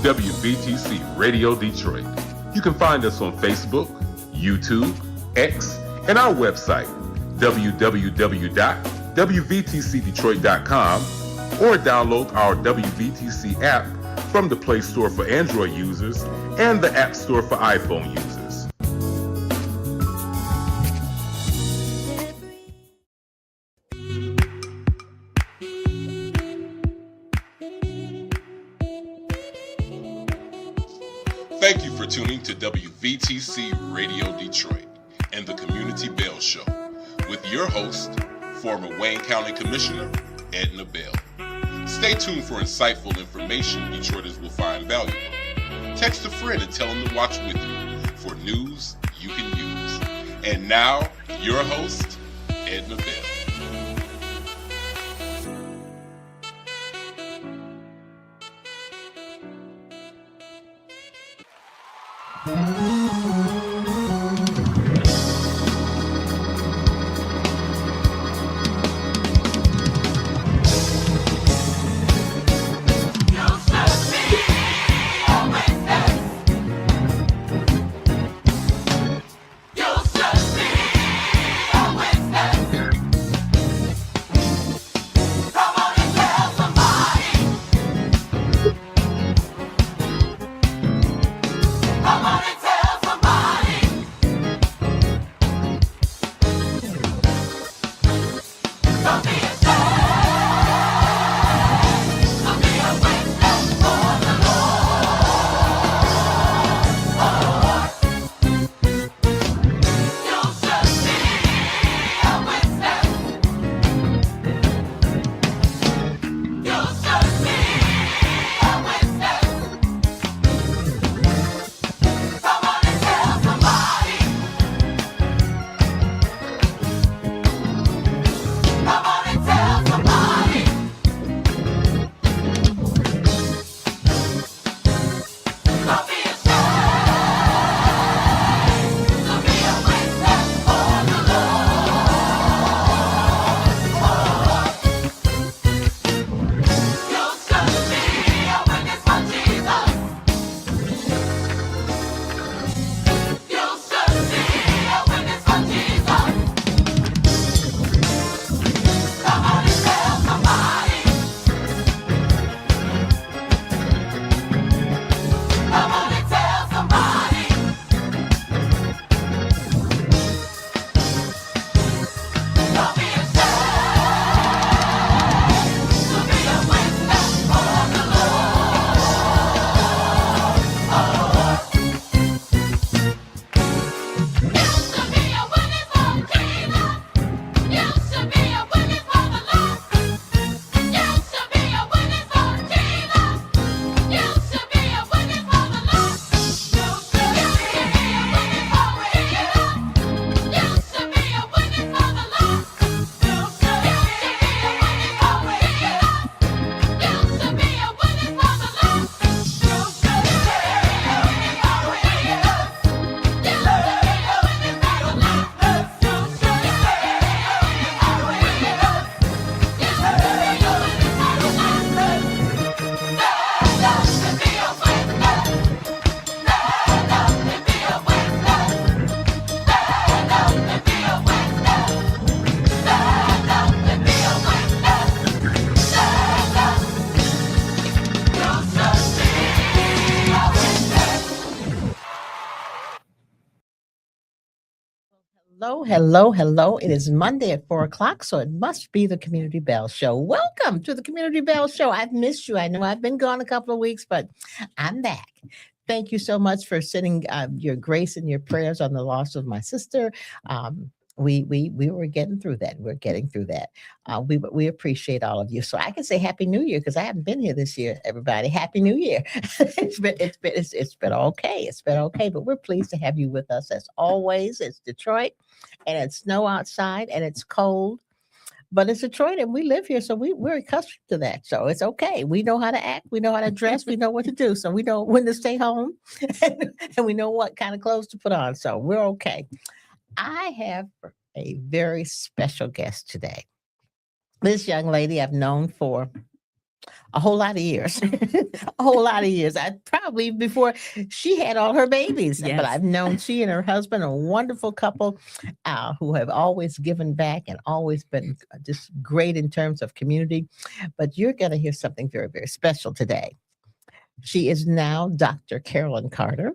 WVTC Radio Detroit. You can find us on Facebook, YouTube, X, and our website, www.wvtcdetroit.com, or download our WVTC app from the Play Store for Android users and the App Store for iPhone users. Thank you for tuning to WVTC Radio Detroit and the Community Bell Show with your host, former Wayne County Commissioner, Edna Bell. Stay tuned for insightful information Detroiters will find valuable. Text a friend and tell them to watch with you for news you can use. And now, your host, Edna Bell. Hello, hello, hello. It is Monday at 4 o'clock, so it must be the Community Bell Show. Welcome to the Community Bell Show. I've missed you. I know I've been gone a couple of weeks, but I'm back. Thank you so much for sending your grace and your prayers on the loss of my sister. We were getting through that. We're getting through that. We appreciate all of you. So I can say Happy New Year because I haven't been here this year. Everybody, Happy New Year. It's been okay. It's been okay, but we're pleased to have you with us as always. It's Detroit, and it's snow outside, and it's cold. But it's Detroit, and we live here, so we're accustomed to that. So it's okay. We know how to act. We know how to dress. We know what to do. So we know when to stay home, and we know what kind of clothes to put on. So we're okay. I have a very special guest today. This young lady I've known for a whole lot of years, a whole lot of years. I probably before she had all her babies, but Yes. I've known she and her husband, a wonderful couple, who have always given back and always been just great in terms of community. But you're going to hear something very, very special today. She is now Dr. Carolyn Carter.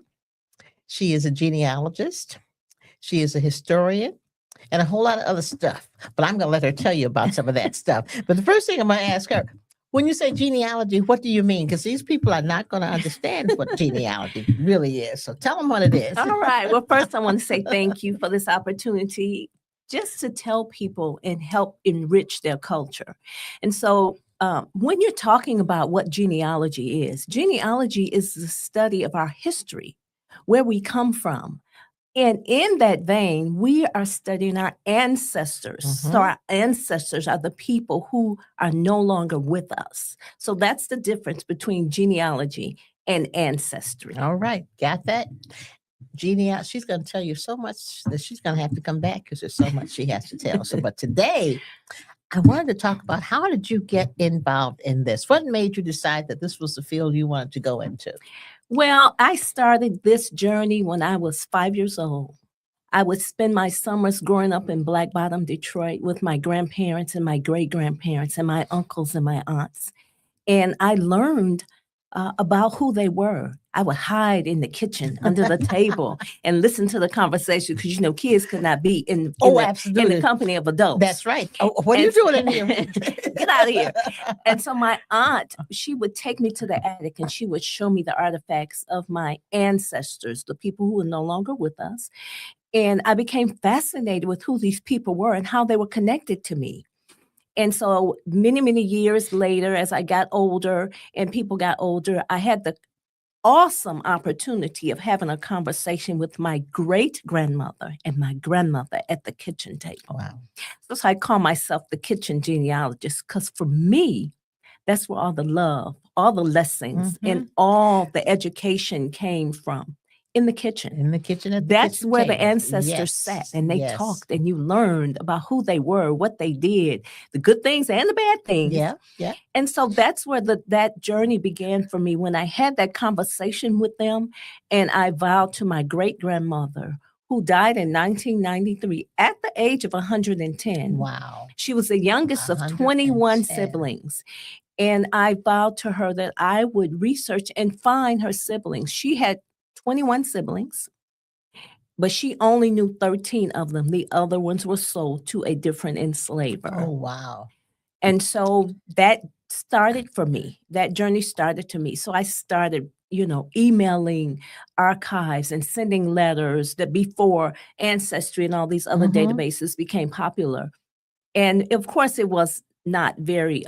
She is a genealogist. She is a historian and a whole lot of other stuff. But I'm going to let her tell you about some of that stuff. But the first thing I'm going to ask her, when you say genealogy, what do you mean? Because these people are not going to understand what genealogy really is. So tell them what it is. All right. Well, first, I want to say thank you for this opportunity just to tell people and help enrich their culture. And so, when you're talking about what genealogy is the study of our history, where we come from. And in that vein, we are studying our ancestors. So our ancestors are the people who are no longer with us. So that's the difference between genealogy and ancestry. All right. Got that? Genealogy. She's going to tell you so much that she's going to have to come back because there's so much she has to tell. So, but today, I wanted to talk about how did you get involved in this? What made you decide that this was the field you wanted to go into? Well, I started this journey when I was 5 years old. I would spend my summers growing up in Black Bottom, Detroit with my grandparents and my great-grandparents and my uncles and my aunts. And I learned about who they were. I would hide in the kitchen under the table and listen to the conversation because, kids could not be in the company of adults. That's right. Oh, what are you doing in here? Get out of here. And so my aunt, she would take me to the attic and she would show me the artifacts of my ancestors, the people who are no longer with us. And I became fascinated with who these people were and how they were connected to me. And so many, many years later, as I got older and people got older, I had the awesome opportunity of having a conversation with my great-grandmother and my grandmother at the kitchen table. Wow. So I call myself the kitchen genealogist because for me, that's where all the love, all the lessons, and all the education came from. In the kitchen. In the kitchen. That's where the ancestors sat and they talked and you learned about who they were, what they did, the good things and the bad things. Yeah, yeah. And so that's where that journey began for me when I had that conversation with them and I vowed to my great-grandmother who died in 1993 at the age of 110. Wow. She was the youngest of 21 siblings. And I vowed to her that I would research and find her siblings. She had 21 siblings, but she only knew 13 of them. The other ones were sold to a different enslaver. Oh, wow. And so that started for me. That journey started to me. So I started, emailing archives and sending letters that before Ancestry and all these other databases became popular. And of course, it was not very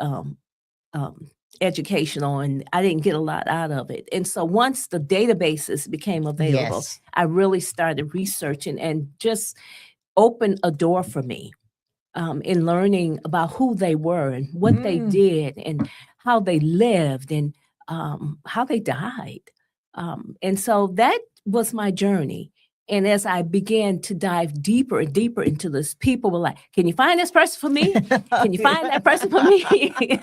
educational and I didn't get a lot out of it. And so once the databases became available, I really started researching and just opened a door for me in learning about who they were and what they did and how they lived and how they died. And so that was my journey. And as I began to dive deeper and deeper into this, people were like, can you find this person for me? Can you find that person for me?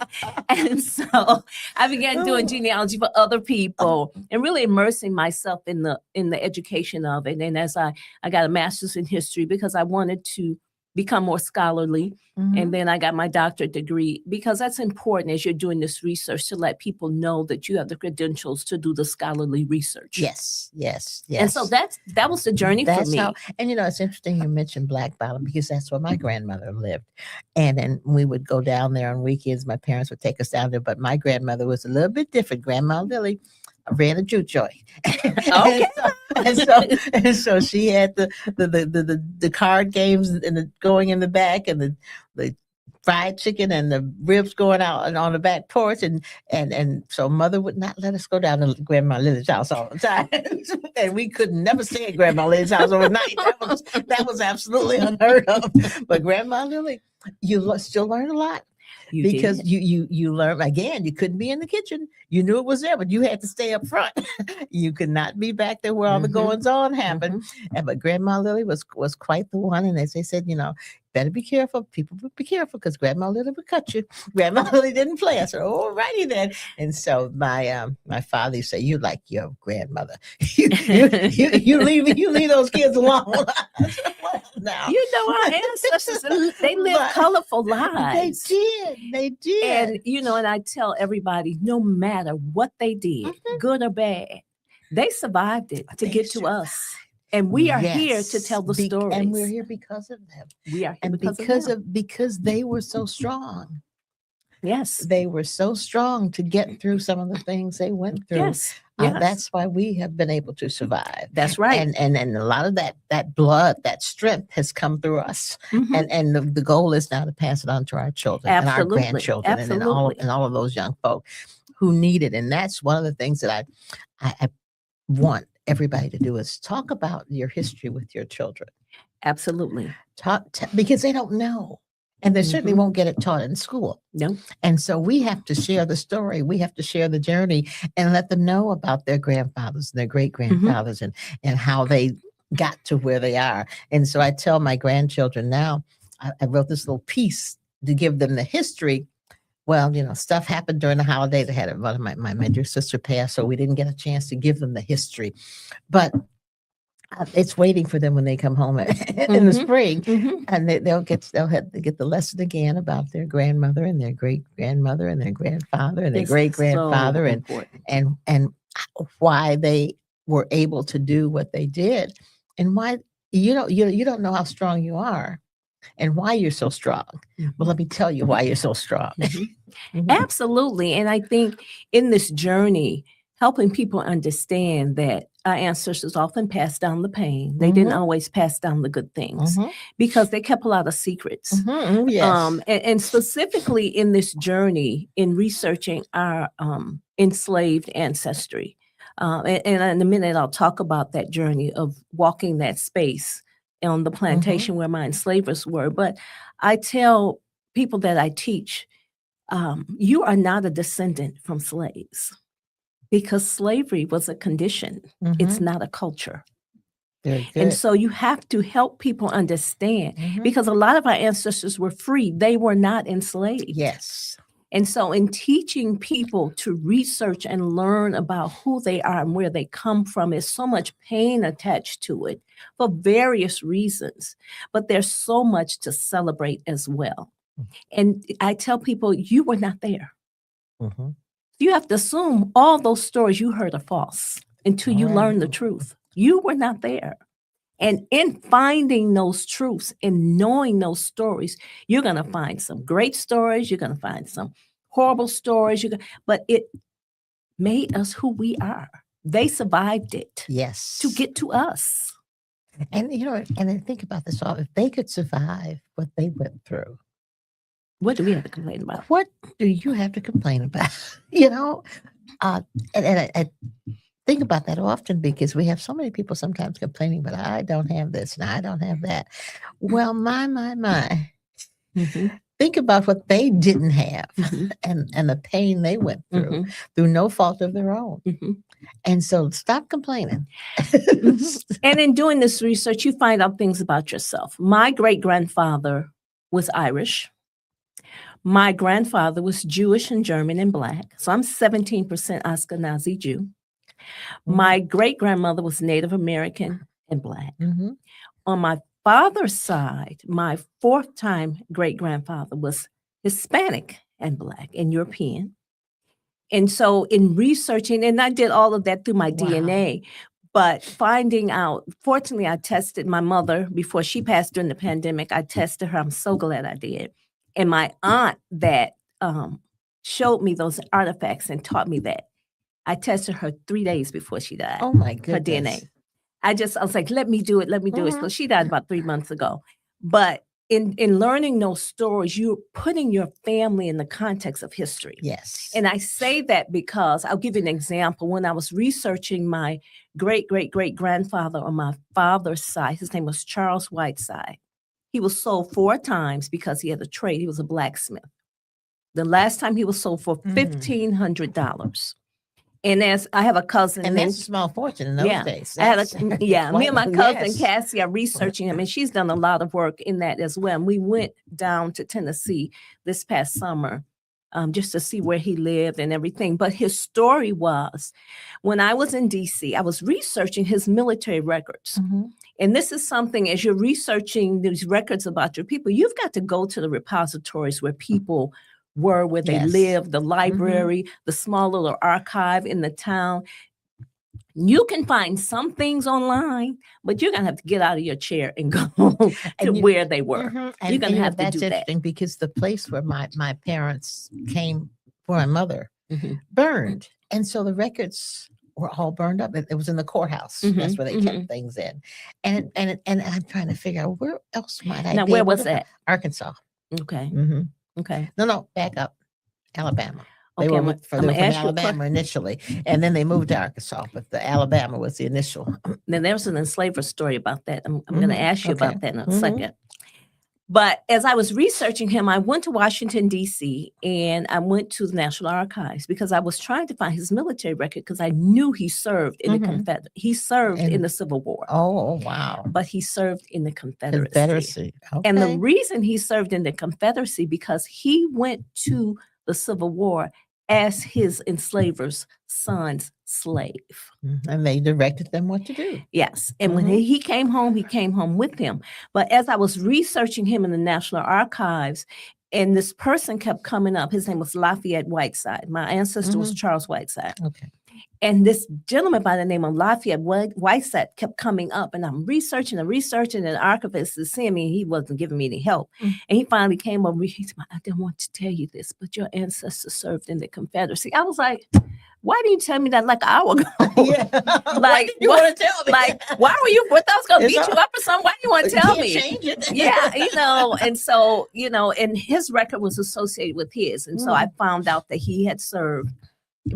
And so I began doing genealogy for other people and really immersing myself in the education of it. And as I got a master's in history because I wanted to become more scholarly. And then I got my doctorate degree because that's important as you're doing this research to let people know that you have the credentials to do the scholarly research. Yes. And so that was the journey for me. And it's interesting you mentioned Black Bottom because that's where my grandmother lived. And then we would go down there on weekends. My parents would take us down there, but my grandmother was a little bit different. Grandma Lily ran a juke joint. Okay. and so she had the card games and the going in the back and the fried chicken and the ribs going out and on the back porch and so mother would not let us go down to Grandma Lily's house all the time. And we could never stay at Grandma Lily's house overnight. That was absolutely unheard of. But Grandma Lily, you still learn a lot. Because you learn, again, you couldn't be in the kitchen. You knew it was there, but you had to stay up front. You could not be back there where all the goings on happened. But Grandma Lily was quite the one. And as they said, better be careful. People be careful because Grandma Lily would cut you. Grandma Lily didn't play. I said, all righty then. And so my father used to say, you like your grandmother. You leave those kids alone. I said, well, now. You know, our ancestors, they lived colorful lives. They did. And, you know, and I tell everybody, no matter what they did, good or bad, they survived it to get to us. And we are here to tell the stories. And we're here because of them. We are here because they were so strong. Yes. They were so strong to get through some of the things they went through. Yes. That's why we have been able to survive. That's right. And a lot of that blood, that strength has come through us. And the goal is now to pass it on to our children and our grandchildren and all of those young folk who need it. And that's one of the things that I want everybody to do is talk about your history with your children. Absolutely. Because they don't know. And they certainly won't get it taught in school. No. And so we have to share the story. We have to share the journey and let them know about their grandfathers and their great grandfathers and how they got to where they are. And so I tell my grandchildren now, I wrote this little piece to give them the history. Well, you know, stuff happened during the holidays. I had one of my dear sister passed, so we didn't get a chance to give them the history. But it's waiting for them when they come home in the spring, and they'll get the lesson again about their grandmother and their great grandmother and their grandfather and their great grandfather and why they were able to do what they did, and why you don't know how strong you are and why you're so strong. Well, let me tell you why you're so strong. Absolutely. And I think in this journey, helping people understand that our ancestors often passed down the pain. They didn't always pass down the good things because they kept a lot of secrets. Yes. And specifically in this journey, in researching our enslaved ancestry. And in a minute, I'll talk about that journey of walking that space on the plantation where my enslavers were. But I tell people that I teach, you are not a descendant from slaves. Because slavery was a condition. It's not a culture. And so you have to help people understand because a lot of our ancestors were free. They were not enslaved. Yes. And so in teaching people to research and learn about who they are and where they come from, is so much pain attached to it for various reasons. But there's so much to celebrate as well. And I tell people, you were not there. You have to assume all those stories you heard are false until you learn the truth. You were not there. And in finding those truths and knowing those stories, you're going to find some great stories. You're going to find some horrible stories. But it made us who we are. They survived it. Yes. To get to us. And, you know, and then think about this all. If they could survive what they went through, what do we have to complain about? What do you have to complain about? You know, and I think about that often because we have so many people sometimes complaining, but I don't have this and I don't have that. Well, my. Think about what they didn't have and the pain they went through no fault of their own. And so stop complaining. And in doing this research, you find out things about yourself. My great-grandfather was Irish. My grandfather was Jewish and German and Black. So I'm 17% Ashkenazi Jew. My great-grandmother was Native American and Black. On my father's side, my fourth-time great-grandfather was Hispanic and Black and European. And so in researching, and I did all of that through my DNA, but finding out, fortunately, I tested my mother before she passed during the pandemic. I tested her. I'm so glad I did. And my aunt that showed me those artifacts and taught me that, I tested her 3 days before she died. Oh my goodness. Her DNA. I was like, let me do it. So she died about 3 months ago. But in learning those stories, you're putting your family in the context of history. Yes. And I say that because I'll give you an example. When I was researching my great-great-great-grandfather on my father's side, his name was Charles Whiteside. He was sold 4 times because he had a trade. He was a blacksmith. The last time he was sold for $1,500. And as I have a cousin, And named that's a small fortune in those Yeah. days. I had That's me and my quite- cousin yes. Cassie are researching him, and she's done a lot of work in that as well. And we went down to Tennessee this past summer just to see where he lived and everything. But his story was, when I was in DC, I was researching his military records. Mhm. And this is something, as you're researching these records about your people, you've got to go to the repositories where people were, where they Yes. lived, the library, the small little archive in the town. You can find some things online, but you're going to have to get out of your chair and go to And where they were. Mhm. You're going to have to that's do that. interesting because the place where my parents came for my mother Mhm. burned. And so the records were all burned up. It was in the courthouse. That's Mhm, where they mhm. kept things in. And I'm trying to figure out where else might I Now, be where able was to- that? Arkansas. Okay. hmm Okay. No, back up. Alabama. They Okay, were I'm with- gonna they were from ask you a Alabama initially, and then they moved to Arkansas, but the Alabama was the initial. Then there's an enslaver story about that. I'm going to Mhm, ask you okay. about that in a Mhm. second. But as I was researching him, I went to Washington, D.C., and I went to the National Archives because I was trying to find his military record because I knew he served in the Mhm. Confederate. He served in And- the Civil War, Oh, wow. but he served in the Confederacy. Confederacy. And the Okay. reason he served in the Confederacy because he went to the Civil War as his enslaver's son's slave. And they directed them what to do. Yes. And when Mhm. he came home with him. But as I was researching him in the National Archives, and this person kept coming up, his name was Lafayette Whiteside. My ancestor was Charles Whiteside. Okay. And this gentleman by the name of Lafayette Whiteside kept coming up, and I'm researching, and the archivist is seeing me, and he wasn't giving me any help. Mm. And he finally came over, he said, I didn't want to tell you this, but your ancestors served in the Confederacy. I was like, why didn't you tell me that like an hour ago? Yeah. Like, you what- want to tell me? Like, why were you, what I was going to It's beat you all- up or something? Why do you want to You tell can't me? change it. Yeah, and so, and his record was associated with his. And so I found out that he had served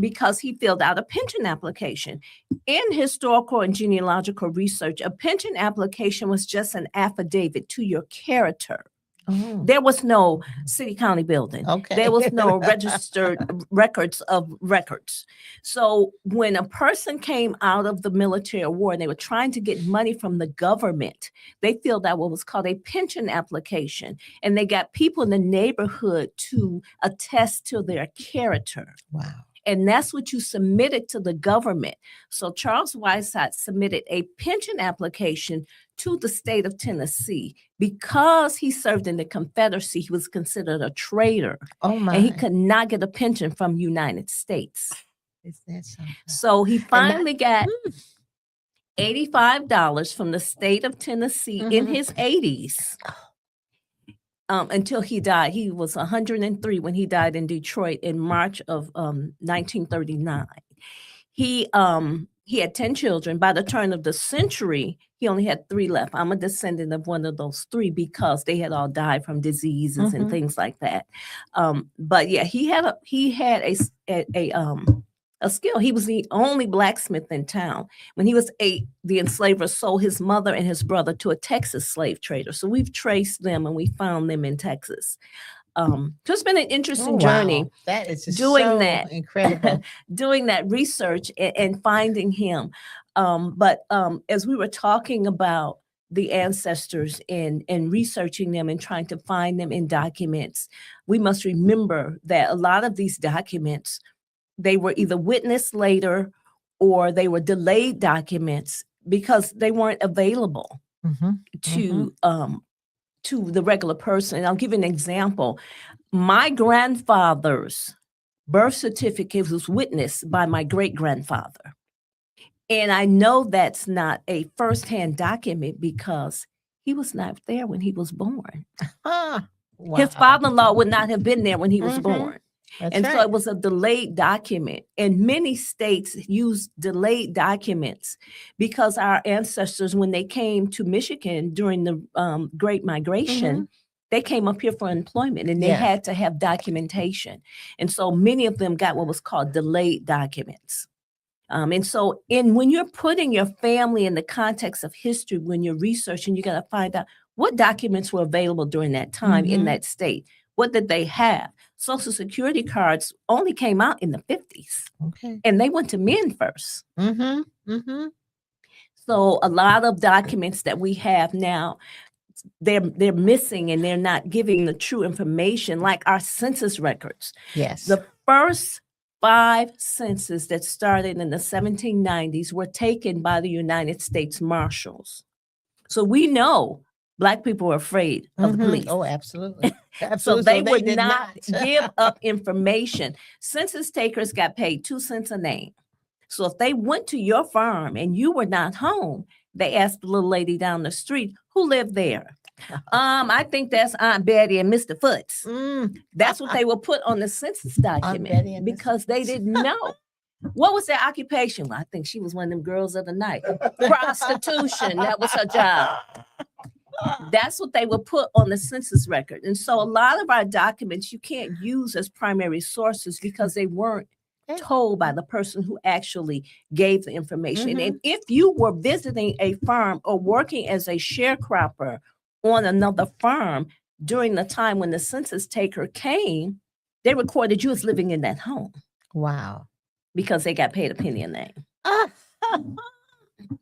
because he filled out a pension application. In historical and genealogical research, a pension application was just an affidavit to your character. Oh, There was no city county building. okay. There was no registered records of records. So when a person came out of the military or war and they were trying to get money from the government, they filled out what was called a pension application. And they got people in the neighborhood to attest to their character. Wow. And that's what you submitted to the government. So Charles Whiteside submitted a pension application to the state of Tennessee. Because he served in the Confederacy, he was considered a traitor. Oh, my. And he could not get a pension from the United States. Is that something? So he finally got Mm. $85 from the state of Tennessee in Mhm. his 80s. Until he died. He was 103 when he died in Detroit in March of 1939. He had 10 children. By the turn of the century, he only had 3 left. I'm a descendant of one of those 3 because they had all died from diseases and Mhm. things like that. But yeah, he had a skill. He was the only blacksmith in town. When he was 8, the enslaver sold his mother and his brother to a Texas slave trader. So we've traced them and we found them in Texas. So it's been an interesting journey. Wow. That is just doing so that. incredible. Doing that research and finding him. But as we were talking about the ancestors and researching them and trying to find them in documents, we must remember that a lot of these documents, they were either witnessed later or they were delayed documents because they weren't available Mhm. to the regular person. And I'll give you an example. My grandfather's birth certificate was witnessed by my great-grandfather. And I know that's not a firsthand document because he was not there when he was born. Ah, wow. His father-in-law would not have been there when he was Mhm. born. That's And right. so it was a delayed document. And many states use delayed documents because our ancestors, when they came to Michigan during the Great Migration, they came up here for employment and they Yeah. had to have documentation. And so many of them got what was called delayed documents. And so when you're putting your family in the context of history, when you're researching, you got to find out what documents were available during that time in Mhm. that state. What did they have? Social Security cards only came out in the 50s. Okay. And they went to men first. Mm-hmm. Mm-hmm. So a lot of documents that we have now, they're missing and they're not giving the true information, like our census records. Yes. The first 5 census that started in the 1790s were taken by the United States Marshals. So we know Black people were afraid of the police. Oh, absolutely. So Absolutely. they would did not give up information. Census takers got paid 2 cents a name. So if they went to your farm and you were not home, they asked the little lady down the street, who lived there? I think that's Aunt Betty and Mr. Foots. That's what they would put on the census document because they didn't know. What was their occupation? Well, I think she was one of them girls of the night. Prostitution, that was her job. That's what they would put on the census record. And so a lot of our documents you can't use as primary sources because they weren't told by the person who actually gave the information. And if you were visiting a farm or working as a sharecropper on another farm during the time when the census taker came, they recorded you as living in that home. Wow. Because they got paid a penny a name.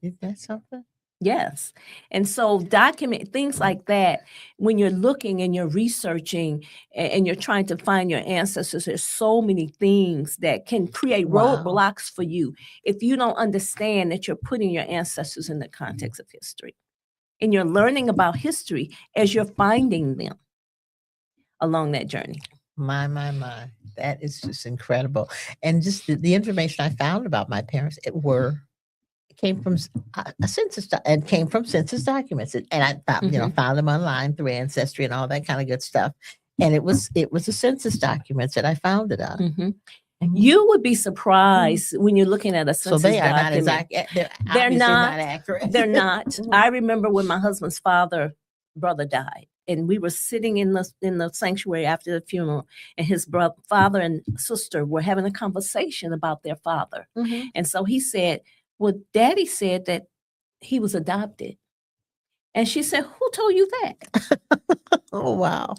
Is that something? Yes. And so document things like that, when you're looking and you're researching and you're trying to find your ancestors, there's so many things that can create roadblocks for you if you don't understand that you're putting your ancestors in the context of history. And you're learning about history as you're finding them along that journey. My. That is just incredible. And just the information I found about my parents, came from a census and came from census documents. And I found, found them online through Ancestry and all that kind of good stuff. And it was the census documents that I found it on. You would be surprised when you're looking at a census document. So they are document. not as they're not accurate. They're not. I remember when my husband's brother died, and we were sitting in the sanctuary after the funeral, and his father and sister were having a conversation about their father. And so he said, well, Daddy said that he was adopted. And she said, who told you that? Oh, wow.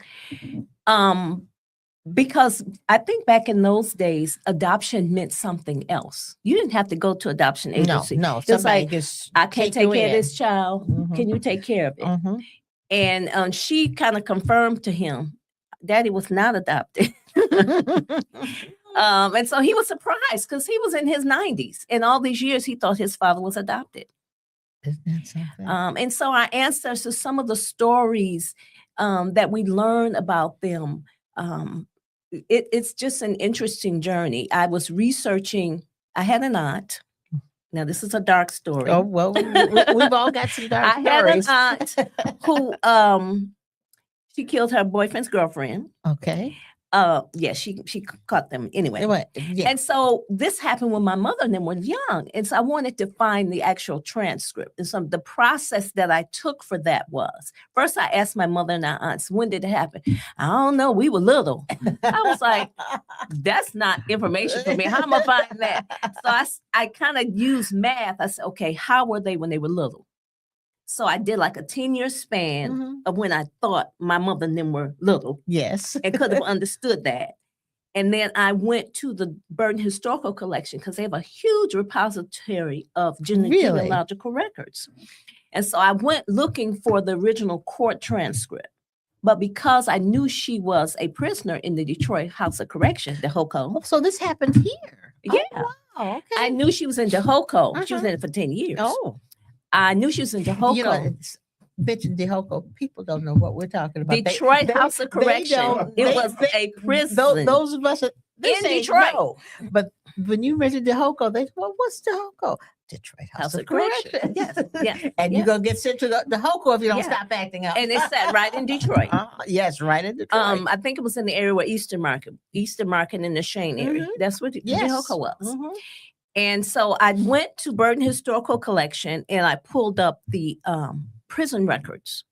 Because I think back in those days, adoption meant something else. You didn't have to go to adoption agency. No. It's like, I can't take care of this child. Can you take care of it? And she kind of confirmed to him, Daddy was not adopted. And so he was surprised because he was in his 90s. And all these years, he thought his father was adopted. Isn't that something? And so our ancestors, some of the stories that we learn about them, it's just an interesting journey. I was researching, I had an aunt. Now, this is a dark story. Oh, well, we've all got some dark stories. I had an aunt who, she killed her boyfriend's girlfriend. Okay. She caught them anyway. Yeah. And so this happened when my mother and them were young. And so I wanted to find the actual transcript. And so the process that I took for that was, first I asked my mother and our aunts, when did it happen? I don't know. We were little. I was like, that's not information for me. How am I finding that? So I kind of used math. I said, okay, how were they when they were little? So I did like a 10-year span of when I thought my mother and them were little. Yes. And could have understood that. And then I went to the Burton Historical Collection because they have a huge repository of genealogical records. And so I went looking for the original court transcript. But because I knew she was a prisoner in the Detroit House of Correction, the HOCO. So this happened here? Yeah. Oh, wow. Okay. I knew she was in the HOCO. She was in it for 10 years. Oh. I knew she was in Jehoco. You know, bitch in Jehoco, people don't know what we're talking about. Detroit House of Correction. It was a prison. Those of us in Detroit. No. But when you mentioned Jehoco, they said, well, what's Jehoco? Detroit House of Correction. Yes. Yeah. And you're going to get sent to the HOCO if you don't stop acting up. And it sat right in Detroit. Yes, right in Detroit. I think it was in the area where Eastern Market in the Shane area. That's where Jehoco was. And so I went to Burton Historical Collection and I pulled up the prison records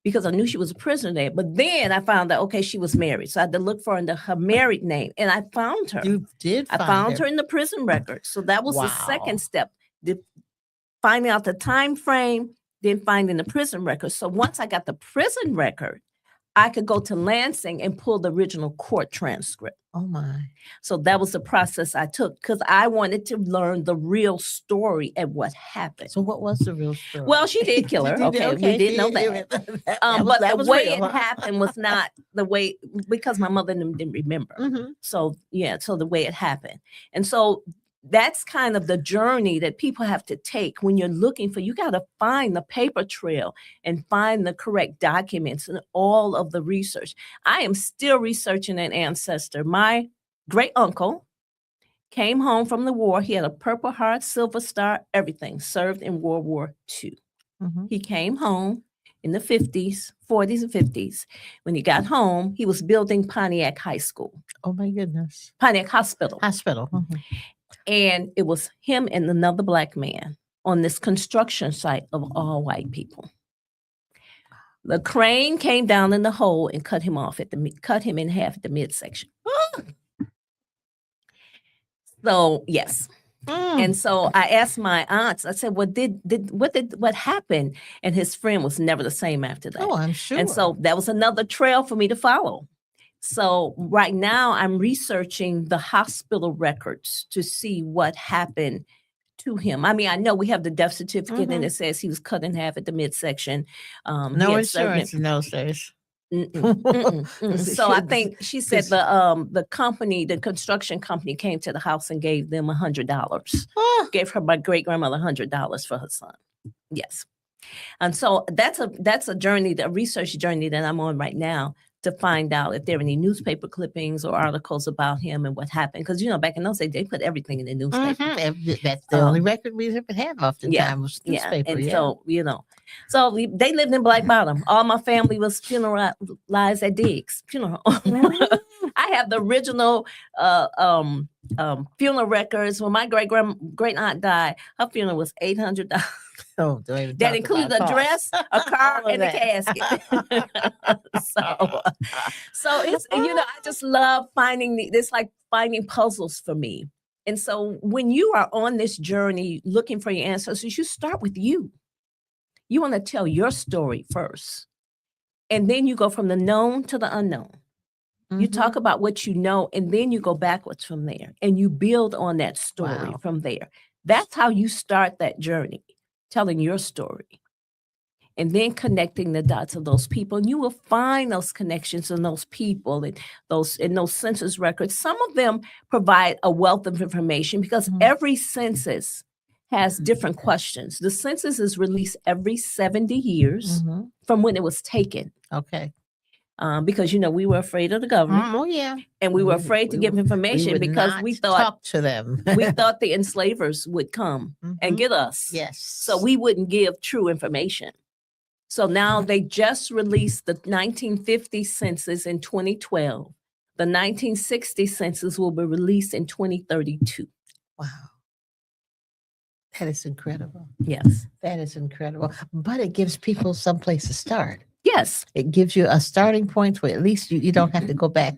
because I knew she was a prisoner there. But then I found out, okay, she was married. So I had to look for her married name. And I found her. You did I found her in the prison records. So that was the second step. Finding out the time frame, then finding the prison record. So once I got the prison record, I could go to Lansing and pull the original court transcript. Oh my. So that was the process I took because I wanted to learn the real story and what happened. So what was the real story? Well, she did kill her. Okay, we did know that. But the way it happened was not the way, because my mother didn't remember. Mm-hmm. So so the way it happened. And so that's kind of the journey that people have to take when you're looking for, you got to find the paper trail and find the correct documents and all of the research. I am still researching an ancestor. My great uncle came home from the war. He had a Purple Heart, Silver Star, everything, served in World War II. Mm-hmm. He came home in the 40s and 50s. When he got home, he was building Pontiac High School. Oh my goodness. Pontiac Hospital. Mm-hmm. And it was him and another Black man on this construction site of all white people. The crane came down in the hole and cut him in half at the midsection. So yes. And so I asked my aunts, I said, well, what happened? And his friend was never the same after that. Oh, I'm sure. And so that was another trail for me to follow. So right now I'm researching the hospital records to see what happened to him. I mean, I know we have the death certificate and it says he was cut in half at the midsection. No insurance in those days. So I think she said the company, the construction company, came to the house and gave them $100. Gave her my great grandmother $100 for her son. Yes, and so that's a journey, the research journey that I'm on right now, to find out if there are any newspaper clippings or articles about him and what happened. Because, back in those days, they put everything in the newspaper. That's the only record we ever had oftentimes was newspaper. And so, they lived in Black Bottom. All my family was funeralized at Diggs Funeral. I have the original funeral records. When my great aunt died, her funeral was $800. Oh, that included a dress, a car, and a casket. so it's I just love finding it's like finding puzzles for me. And so when you are on this journey looking for your ancestors, you start with you. You want to tell your story first, and then you go from the known to the unknown. You talk about what you know, and then you go backwards from there, and you build on that story from there. That's how you start that journey. Telling your story and then connecting the dots of those people. And you will find those connections in those people and those census records. Some of them provide a wealth of information because every census has different questions. The census is released every 70 years from when it was taken. Okay. Because we were afraid of the government. Oh yeah, and we were afraid to give information because we thought talk to them. We thought the enslavers would come and get us. Yes, so we wouldn't give true information. So now they just released the 1950 census in 2012. The 1960 census will be released in 2032. Wow. That is incredible. Yes. That is incredible. But it gives people some place to start. Yes. It gives you a starting point where at least you don't have to go back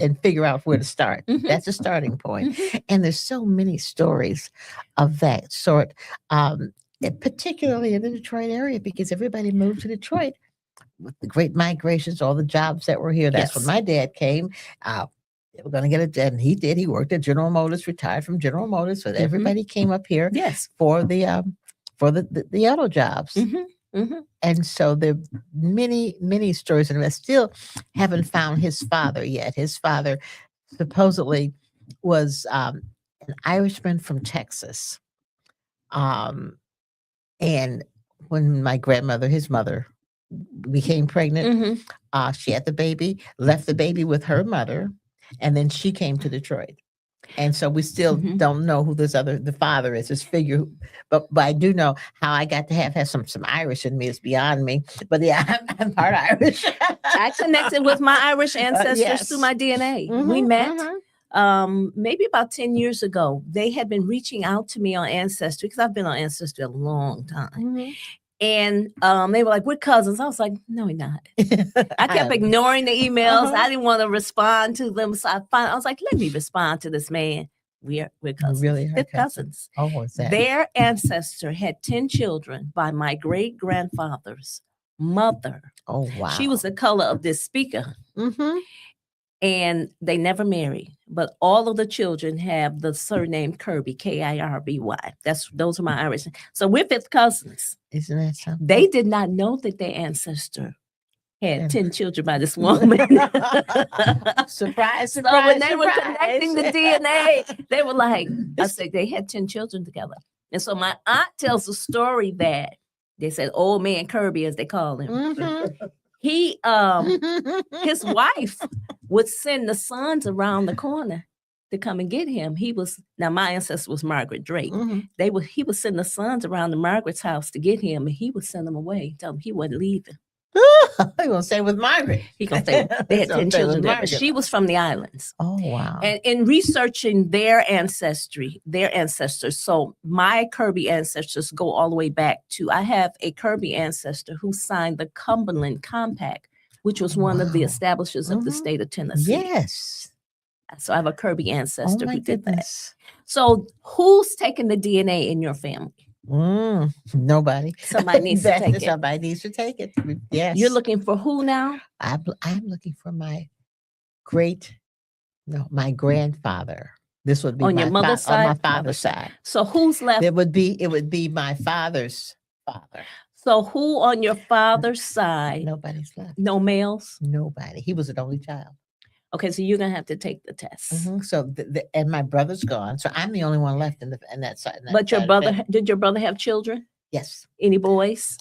and figure out where to start. That's a starting point. And there's so many stories of that sort, particularly in the Detroit area, because everybody moved to Detroit with the great migrations, all the jobs that were here. That's when my dad came. They were going to get it, and he did. He worked at General Motors, retired from General Motors, so everybody came up here for the auto jobs. And so there are many, many stories, and I still haven't found his father yet. His father supposedly was an Irishman from Texas. And when my grandmother, his mother, became pregnant, she had the baby, left the baby with her mother, and then she came to Detroit. And so we still don't know who the father is, this figure. But I do know how I got to have some Irish in me is beyond me. But yeah, I'm part Irish. I connected with my Irish ancestors through my DNA. We met maybe about 10 years ago. They had been reaching out to me on Ancestry because I've been on Ancestry a long time. And they were like, we're cousins. I was like, no, we're not. I kept ignoring the emails. I didn't want to respond to them. So I was like, let me respond to this man. We're cousins. Really? They're cousins. Oh, what's that? Their ancestor had 10 children by my great-grandfather's mother. Oh, wow. She was the color of this speaker. Mm-hmm. And they never married, but all of the children have the surname Kirby, Kirby. Those are my Irish. So we're fifth cousins. Isn't that something? They did not know that their ancestor had 10 children by this woman. Surprise, surprise, So when they were surprise. connecting the DNA, they were like, I said they had 10 children together. And so my aunt tells the story that they said old man Kirby, as they call him. Mm-hmm. He his wife would send the sons around the corner to come and get him. Now my ancestor was Margaret Drake. Mm-hmm. He would send the sons around to Margaret's house to get him, and he would send them away, tell them he wasn't leaving. He gonna stay with Margaret. He gonna stay. They had 10 children there, but Margaret. she was from the islands. Oh, wow. And in researching their ancestors, so my Kirby ancestors go all the way back to, I have a Kirby ancestor who signed the Cumberland Compact, which was one of the Wow. establishers of the Mhm. state of Tennessee. Yes. So I have a Kirby Oh, ancestor my who did that. goodness. So who's taking the DNA in your family? Nobody. Somebody needs to take it. Somebody needs to take it. Yes. You're looking for who now? I'm looking for my grandfather. This would be On your mother's side? on my father's side. So who's left? It would be my father's father. So who on your father's side? Nobody's left. No males? Nobody. He was an only child. Okay, so you're gonna have to take the test. Mhm. So and my brother's gone. So I'm the only one left in that side. in that But your side of brother, it. did your brother have children? Yes, Any boys?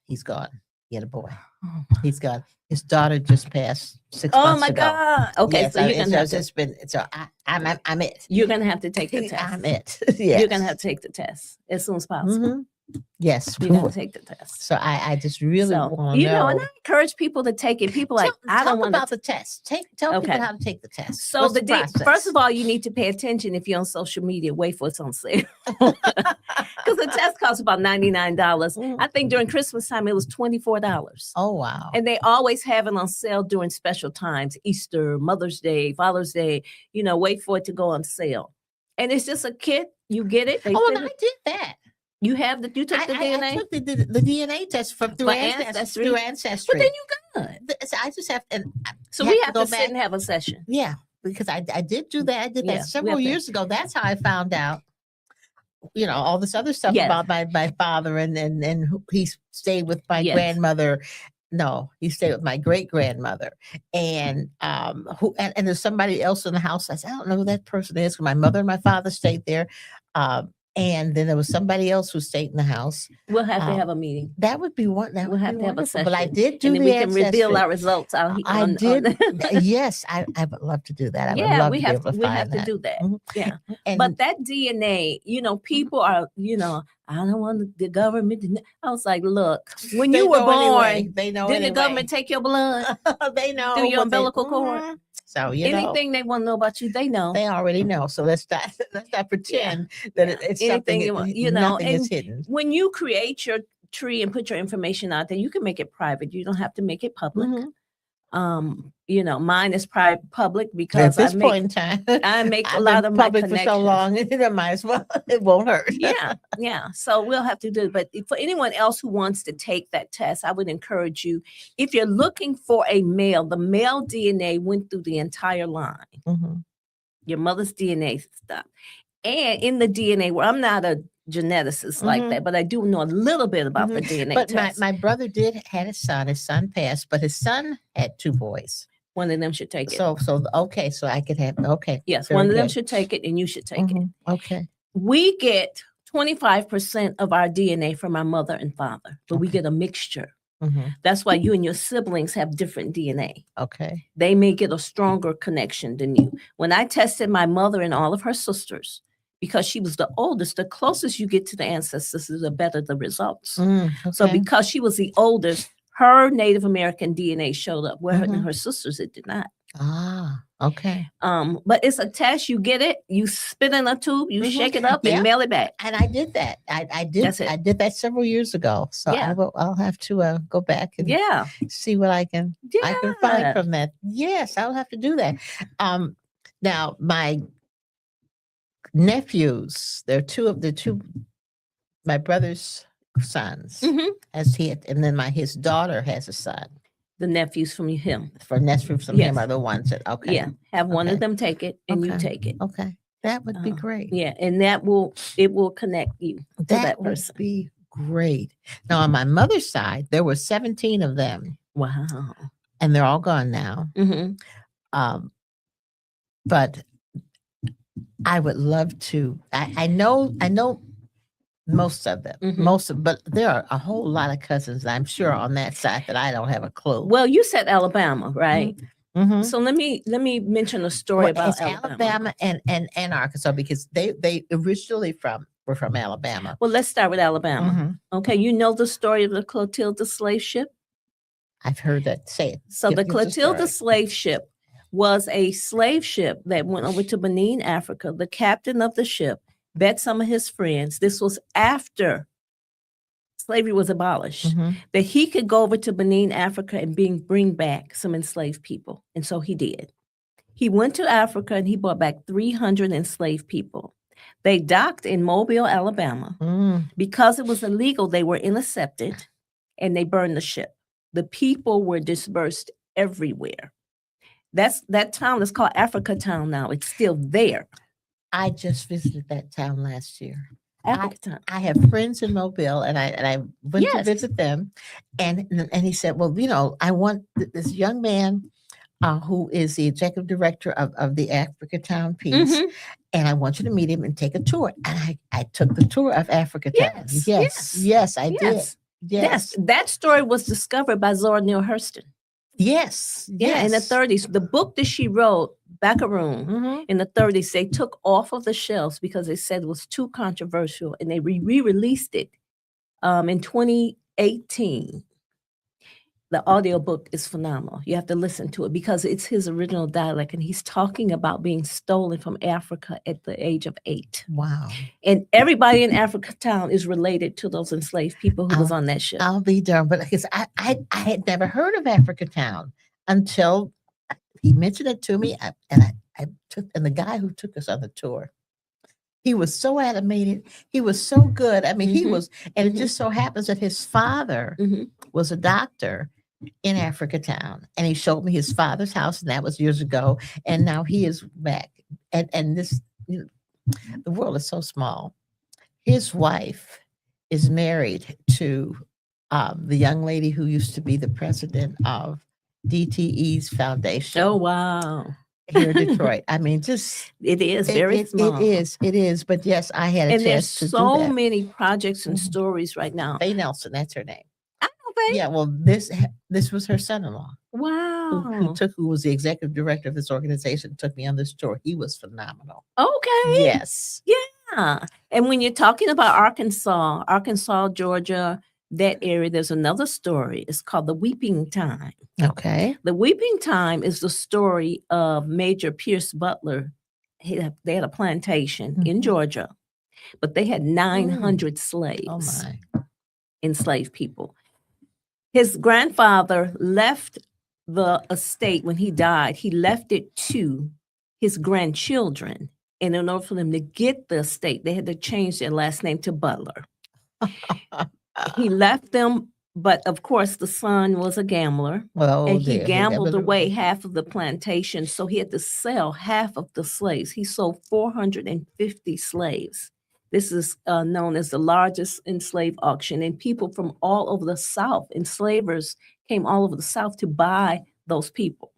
he's gone. He had a boy. Oh, He's gone. His daughter just passed 6 months my ago. God. Okay, Yes, so you're gonna have to, it's been so I'm it. you're gonna have to take the test. I'm it. Yes. You're gonna have to take the test as soon as possible. Mhm. Yes. You're gonna take the test. So I just really So, want to you know, and know. I encourage people to take it. People like, I Talk don't want about to. the test. Tell Okay. people how to take the test. So What's the process? first of all, you need to pay attention if you're on social media. Wait for it's on sale because the test costs about $99. Mm. I think during Christmas time it was $24. Oh, wow. And they always have it on sale during special times, Easter, Mother's Day, Father's Day. You know, wait for it to go on sale. And it's just a kit. You get it. They Oh, send and I it. did that. You have you took the DNA, I took the DNA test through For Ancestry. Ancestry? Through Ancestry. but then you good. So I just have to. So you we have have to to go sit back. and have a session. Yeah, because I did do that. I did Yeah, that we several have to- years ago. That's how I found out. You know, all this other stuff Yes. about my father and who he stayed with my Yes. grandmother. No, he stayed with my great grandmother, and and there's somebody else in the house. I said, I don't know who that person is. 'Cause my mother and my father stayed there, and then there was somebody else who stayed in the house. We'll have to have a meeting. That would be one. That We'll would have be to have a wonderful. But I session, did do And then the we can reveal ancestry. our results out here. I on- did. Yes, I would love to do that. I would Yeah, love we to be have able to. to We find have to that. do that. Mhm. Yeah, And but that DNA, you know, people are, you know, I don't want the government to know. I was like, look, when they you were know born, anyway. They know didn't anyway. the government take your blood They know through your what they- umbilical cord? Mhm. So you know, Anything they want to know about you, they know. they already know. So let's not pretend that Yeah. it's Anything something. you want, you know, nothing is and hidden. when you create your tree and put your information out there, you can make it private. You don't have to make it public. Mhm. You know, mine is private public At because this I point in time, make a I've lot been of my public for so connections. long. It might as well. It won't hurt. Yeah. So we'll have to do it. But for anyone else who wants to take that test, I would encourage you, if you're looking for a male, the male DNA went through the entire line. Mhm. Your mother's DNA stuff. And in the DNA, where I'm not a geneticist like Mhm. that, but I do know a little bit about the DNA But test. my brother had a son. His son passed, but his son had 2 boys. One of them should take it. So okay, so I could have okay. Yes, very one of them good. should take it and you should take it. Mhm. Okay. We get 25% of our DNA from our mother and father, but we Okay. get a mixture. Mhm. That's why you and your siblings have different DNA. Okay. They may get a stronger connection than you. When I tested my mother and all of her sisters, because she was the oldest, the closest you get to the ancestors, the better the results. So Okay. because she was the oldest, her Native American DNA showed up, where Mhm. her sisters, it did not. Okay. But it's a test. You get it, you spit in a tube, you Mhm. shake it up Yeah. and mail it back. And I did that. I did. That's it. I did that several years ago. So Yeah. I'll have to go back and Yeah. see what I can find from that. Yes, I'll have to do that. Now my nephews, they're two. My brother's sons, Mhm. as he had, and then his daughter has a son. The nephews from him. For nephews from him Yes. are the ones that okay. Yeah. Have one Okay. of them take it and you Okay. take it. Okay. That would be Uh, great. Yeah. And it will connect you to that would person. be great. Now, on my mother's side, there were 17 of them, Wow. and they're all gone now. Hmm. But I would love to. I know most of them, Mhm. but there are a whole lot of cousins, I'm sure, on that side that I don't have a clue. Well, you said Alabama, right? Mhm. So let me mention a story Well, about it's Alabama. and Arkansas, because they originally were from Alabama. Well, let's start with Alabama. Mhm. Okay, you know the story of the Clotilda slave ship? I've heard that. Say it. So the Clotilda slave ship was a slave ship that went over to Benin, Africa. The captain of the ship bet some of his friends, this was after slavery was abolished, that he could go over to Benin, Africa, and bring back some enslaved people. And so he did. He went to Africa and he brought back 300 enslaved people. They docked in Mobile, Alabama. Because it was illegal, they were intercepted and they burned the ship. The people were dispersed everywhere. That town is called Africa Town now. It's still there. I just visited that town last year. Africa Town. I have friends in Mobile, and I went to visit them, and he said, well, I want this young man who is the executive director of the Africa Town piece, and I want you to meet him and take a tour. And I took the tour of Africa Town. Yes, I did. Yes. That story was discovered by Zora Neale Hurston. Yes. Yeah, in the 30s. The book that she wrote, Baccaroon, in the 30s, they took off of the shelves because they said it was too controversial, and they re-released it in 2018. The audiobook is phenomenal. You have to listen to it because it's his original dialect, and he's talking about being stolen from Africa at the age of 8. Wow. And everybody in Africa Town is related to those enslaved people who was on that ship. I'll be darned, but because I had never heard of Africa Town until he mentioned it to me, and the guy who took us on the tour, he was so animated. He was so good. I mean, he was, and it just so happens that his father was a doctor in Africa Town, and he showed me his father's house, and that was years ago. And now he is back, and this, the world is so small. His wife is married to the young lady who used to be the president of DTE's foundation. Oh, wow. Here in Detroit. I mean, just it is very small. It is. But yes, I had a chance to do that. And there's so many projects and stories right now. Faye Nelson, that's her name. I know Faye. Yeah, well, this was her son-in-law. Wow. Who was the executive director of this organization, took me on this tour. He was phenomenal. Okay. Yes. Yeah. And when you're talking about Arkansas, Georgia, that area, there's another story. It's called The Weeping Time. Okay. The Weeping Time is the story of Major Pierce Butler. They had a plantation in Georgia, but they had 900 slaves. Oh my. Enslaved people. His grandfather left the estate when he died. He left it to his grandchildren. And in order for them to get the estate, they had to change their last name to Butler. He left them, but of course the son was a gambler, and he gambled away half of the plantation, so he had to sell half of the slaves. He sold 450 slaves. This is known as the largest enslaved auction, and people from all over the South, enslavers came all over the South to buy those people.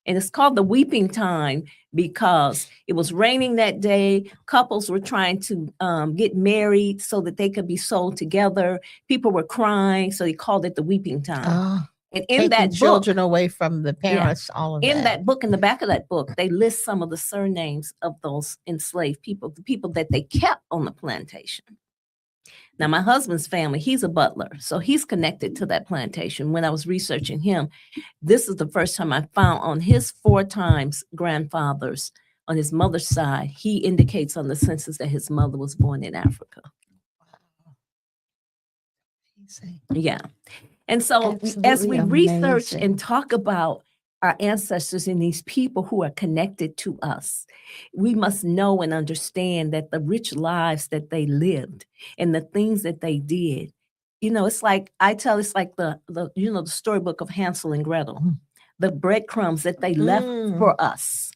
And it's called The Weeping Time because it was raining that day. Couples were trying to get married so that they could be sold together. People were crying, so they called it The Weeping Time. Oh, and in that book, children away from the parents, all of that. In that book, in the back of that book, they list some of the surnames of those enslaved people, the people that they kept on the plantation. Now, my husband's family, he's a butler, so he's connected to that plantation. When I was researching him, this is the first time I found on his 4 times grandfathers on his mother's side, he indicates on the census that his mother was born in Africa. Yeah. And so as we research and talk about our ancestors and these people who are connected to us, we must know and understand that the rich lives that they lived and the things that they did it's like it's like the the storybook of Hansel and Gretel. The breadcrumbs that they left for us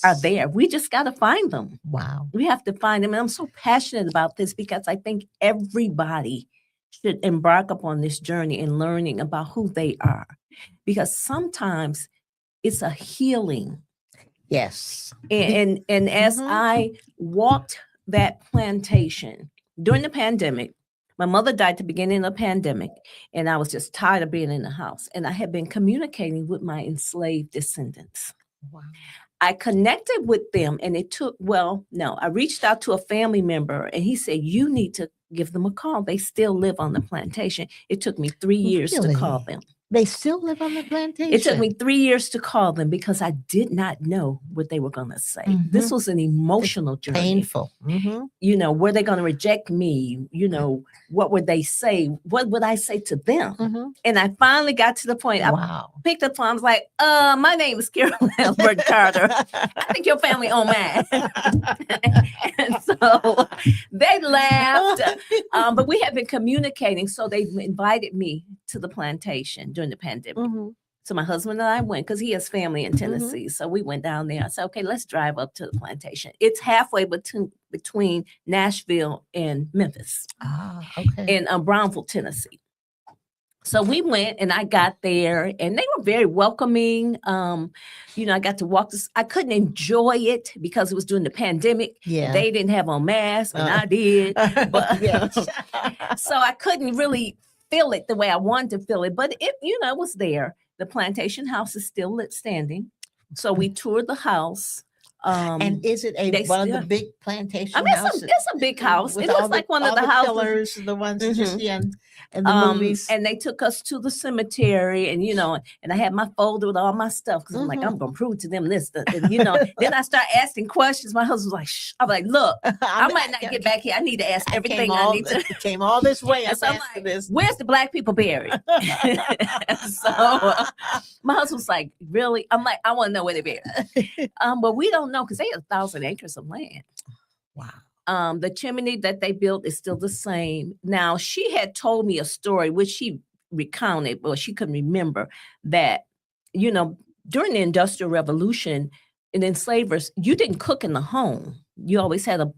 are there. We just got to find them. Wow. We have to find them. And I'm so passionate about this because I think everybody should embark upon this journey in learning about who they are. Because sometimes it's a healing. Yes. And as I walked that plantation during the pandemic, my mother died at the beginning of the pandemic, and I was just tired of being in the house. And I had been communicating with my enslaved descendants. Wow. I connected with them, and I reached out to a family member, and he said, you need to give them a call. They still live on the plantation. It took me 3 years to call them. They still live on the plantation? It took me 3 years to call them because I did not know what they were going to say. This was an emotional journey. Painful. Were they going to reject me? What would they say? What would I say to them? And I finally got to the point. I picked up the phone. I was like, my name is Carol Albert Carter. I think your family own mine. And so they laughed. But we had been communicating. So they invited me to the plantation during the pandemic. So my husband and I went because he has family in Tennessee. So we went down there. I said, okay, let's drive up to the plantation. It's halfway between Nashville and Memphis. Okay. In Brownville, Tennessee. So we went and I got there and they were very welcoming. I got to walk this. I couldn't enjoy it because it was during the pandemic. Yeah. They didn't have on masks and I did. But so I couldn't really feel it the way I wanted to feel it. But it was there. The plantation house is still standing. So we toured the house. And is it one of the big plantation houses? It's a big house. It looks like one of the houses. Pillars, the ones that you see in the movies. And they took us to the cemetery, and and I had my folder with all my stuff because I'm like, I'm gonna prove to them this. And, then I start asking questions. My husband was like, shh. I'm like, look, I might not get back here. I need to ask everything I need to. Came all this way. So I'm like, this. Where's the black people buried? So my husband's like, really? I'm like, I want to know where they're buried. But we don't know because they have 1,000 acres of land. Wow. The chimney that they built is still the same. Now, she had told me a story, which she recounted, or she couldn't remember, that, during the Industrial Revolution, in enslavers, you didn't cook in the home. You always had a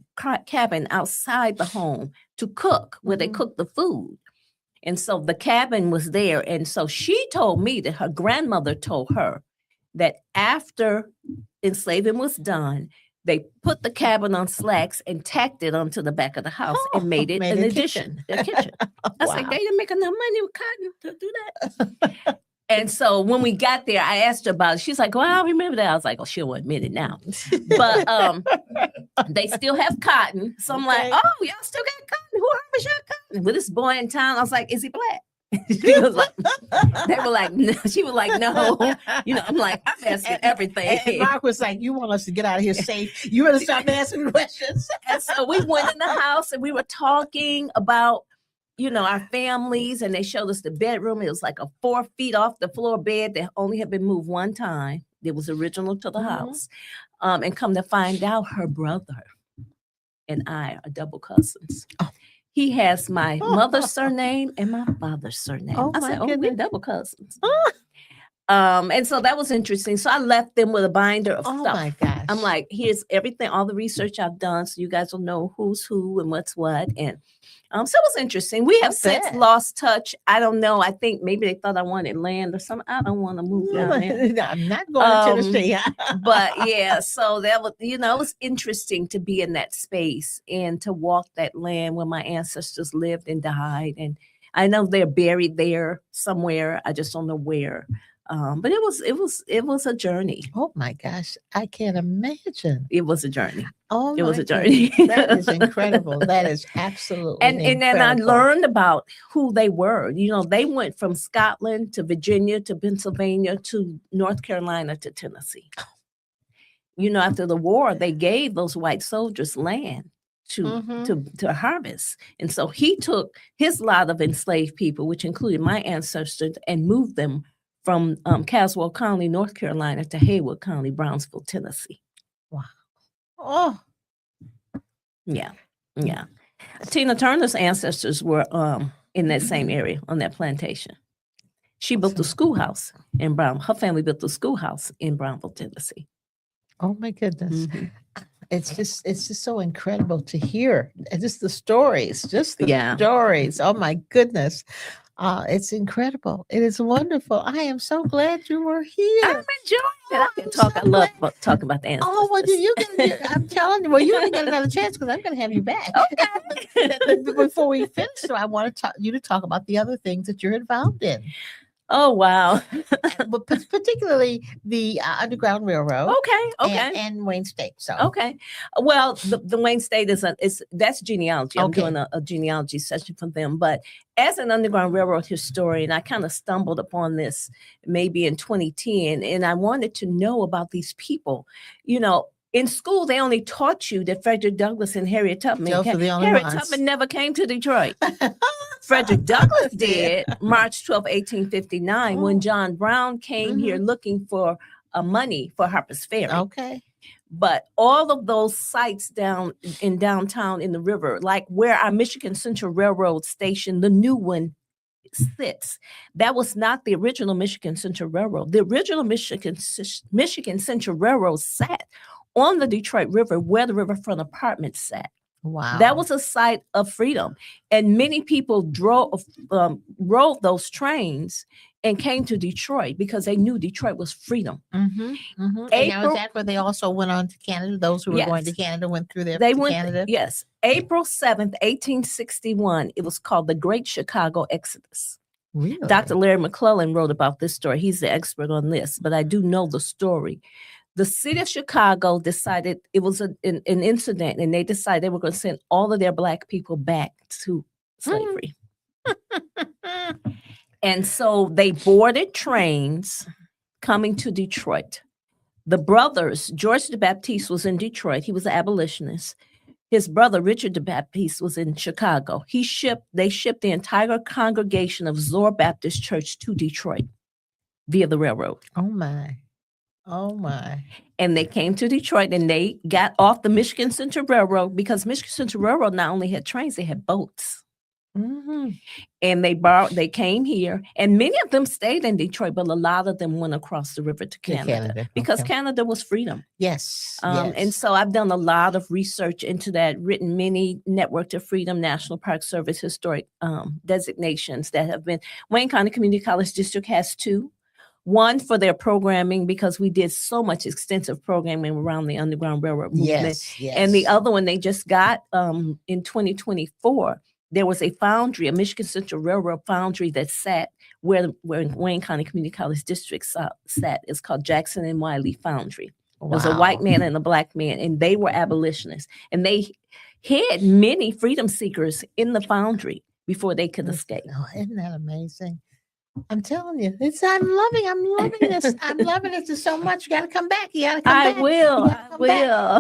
cabin outside the home to cook, where they cooked the food. And so the cabin was there. And so she told me that her grandmother told her that after enslaving was done, they put the cabin on slacks and tacked it onto the back of the house and made it an addition. A kitchen. I was like, they didn't make enough money with cotton to do that. And so when we got there, I asked her about it. She's like, well, I remember that. I was like, oh, she'll admit it now. But they still have cotton. So I'm like, oh, y'all still got cotton? Who harvests your cotton? With this boy in town, I was like, is he black? She was like, they were like, no. She was like, no. I'm like, I'm asking everything. And Mark was like, you want us to get out of here safe. You want to stop asking questions. And so we went in the house and we were talking about, our families, and they showed us the bedroom. It was like a 4 feet off the floor bed that only had been moved one time. It was original to the house. And come to find out, her brother and I are double cousins. Oh. He has my mother's surname and my father's surname. I said, we're double cousins. And so that was interesting. So I left them with a binder of stuff. Oh my gosh. I'm like, here's everything, all the research I've done, so you guys will know who's who and what's what. And so it was interesting. We have since lost touch. I don't know. I think maybe they thought I wanted land or something. I don't want to move down there. I'm not going to Tennessee. But yeah, so that was, it was interesting to be in that space and to walk that land where my ancestors lived and died. And I know they're buried there somewhere. I just don't know where. But it was a journey. Oh my gosh, I can't imagine. It was a journey. Oh, it was a journey. That is incredible. That is absolutely and then I learned about who they were. They went from Scotland to Virginia to Pennsylvania to North Carolina to Tennessee. After the war, they gave those white soldiers land to harvest. And so he took his lot of enslaved people, which included my ancestors, and moved them from Caswell County, North Carolina, to Haywood County, Brownsville, Tennessee. Wow. Oh. Yeah. Tina Turner's ancestors were in that same area on that plantation. She built a schoolhouse in Brown. Her family built a schoolhouse in Brownville, Tennessee. Oh my goodness. Mhm. It's just so incredible to hear. Just the stories, Yeah. stories. Oh my goodness. It's incredible. It is wonderful. I am so glad you were here. I'm enjoying it. I can I'm talk. so I love glad. talking about the ancestors. Oh, well, I'm telling you, well, you're going to get another chance because I'm going to have you back. Okay. Before we finish, so I want to you to talk about the other things that you're involved in. Oh, wow. But particularly the Underground Railroad. Okay. And Wayne State. So Okay. Well, the Wayne State that's genealogy. I'm Okay. doing a genealogy session for them. But as an Underground Railroad historian, I kind of stumbled upon this maybe in 2010, and I wanted to know about these people. You know, in school, they only taught you that Frederick Douglass and Harriet Tubman. Those are the only Harriet ones. Tubman never came to Detroit. Frederick Douglass did March 12, 1859, when John Brown came here looking for money for Harper's Ferry. Okay. But all of those sites down in downtown in the river, like where our Michigan Central Railroad station, the new one, sits, that was not the original Michigan Central Railroad. The original Michigan Central Railroad sat on the Detroit River where the Riverfront Apartments sat. Wow. That was a site of freedom. And many people rode those trains and came to Detroit because they knew Detroit was freedom. And now is that where they also went on to Canada? Those who were going to Canada went through there to Canada? Yes. April 7th, 1861, it was called the Great Chicago Exodus. Really? Dr. Larry McClellan wrote about this story. He's the expert on this, but I do know the story. The city of Chicago decided it was an incident, and they decided they were going to send all of their Black people back to slavery. And so they boarded trains coming to Detroit. The brothers, George the Baptiste was in Detroit. He was an abolitionist. His brother, Richard the Baptiste, was in Chicago. They shipped the entire congregation of Zoar Baptist Church to Detroit via the railroad. Oh my. And they came to Detroit and they got off the Michigan Central Railroad because Michigan Central Railroad not only had trains, they had boats. And they came here, and many of them stayed in Detroit, but a lot of them went across the river to Canada. Because Canada was freedom. Yes. And so I've done a lot of research into that, written many Network to Freedom, National Park Service historic designations that have been. Wayne County Community College District has 2. One for their programming, because we did so much extensive programming around the Underground Railroad movement. Yes. And the other one they just got in 2024. There was a foundry, a Michigan Central Railroad foundry that sat where Wayne County Community College District sat. It's called Jackson and Wiley Foundry. Wow. It was a white man and a Black man, and they were abolitionists. And they had many freedom seekers in the foundry before they could escape. Oh, isn't that amazing? I'm telling you, I'm loving this. I'm loving it so much. You got to come back. I will.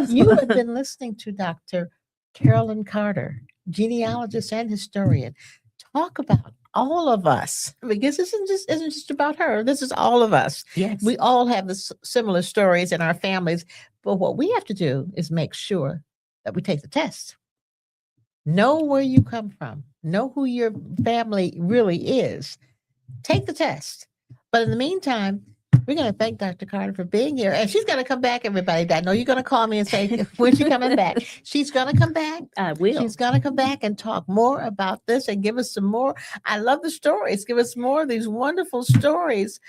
You have been listening to Dr. Carolyn Carter, genealogist and historian, talk about all of us, because this isn't just about her. This is all of us. Yes. We all have similar stories in our families, but what we have to do is make sure that we take the test. Know where you come from. Know who your family really is. Take the test. But in the meantime, we're going to thank Dr. Carter for being here. And she's going to come back, everybody. I know you're going to call me and say, when's she coming back? She's going to come back. I will. She's going to come back and talk more about this and give us some more. I love the stories. Give us more of these wonderful stories.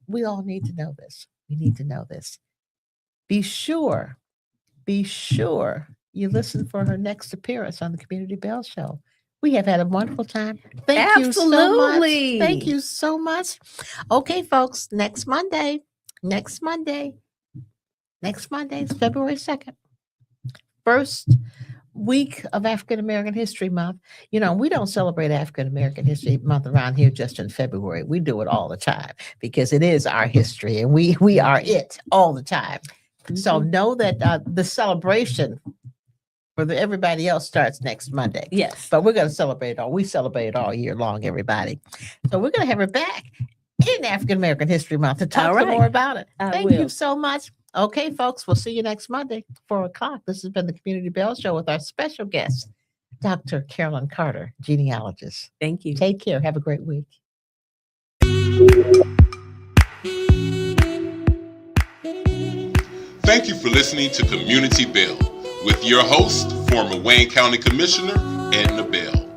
We all need to know this. We need to know this. Be sure you listen for her next appearance on the Community Bell Show. We have had a wonderful time. Thank you so much. Thank you so much. Okay, folks, next Monday is February 2nd. First week of African American History Month. You know, we don't celebrate African American History Month around here just in February. We do it all the time because it is our history and we are it all the time. So know that the celebration for everybody else starts next Monday. Yes. But we're going to celebrate it all. We celebrate it all year long, everybody. So we're going to have her back in African American History Month to talk some more about it. Thank you so much. Okay, folks, we'll see you next Monday, 4:00. This has been the Community Bell Show with our special guest, Dr. Carolyn Carter, genealogist. Thank you. Take care. Have a great week. Thank you for listening to Community Bell with your host, former Wayne County Commissioner Edna Bell.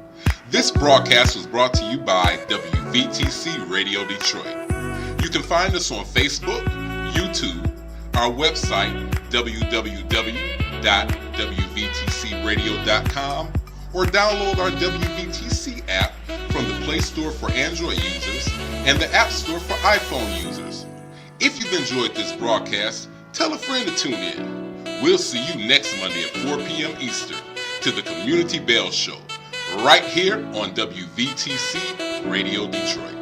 This broadcast was brought to you by WVTC Radio Detroit. You can find us on Facebook, YouTube, our website, www.wvtcradio.com, or download our WVTC app from the Play Store for Android users and the App Store for iPhone users. If you've enjoyed this broadcast, tell a friend to tune in. We'll see you next Monday at 4 p.m. Eastern to the Community Bell Show, right here on WVTC Radio Detroit.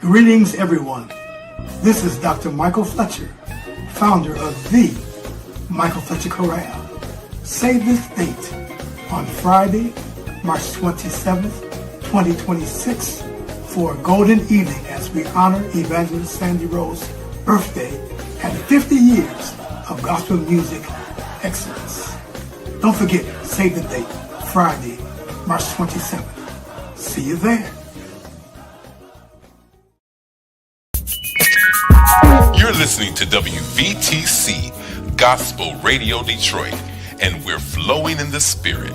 Greetings, everyone. This is Dr. Michael Fletcher, founder of the Michael Fletcher Chorale. Save this date on Friday, March 27th, 2026, for a golden evening as we honor Evangelist Sandy Rose's birthday and 50 years of gospel music excellence. Don't forget, save the date, Friday, March 27th. See you there. You're listening to WVTC Gospel Radio Detroit, and we're flowing in the Spirit.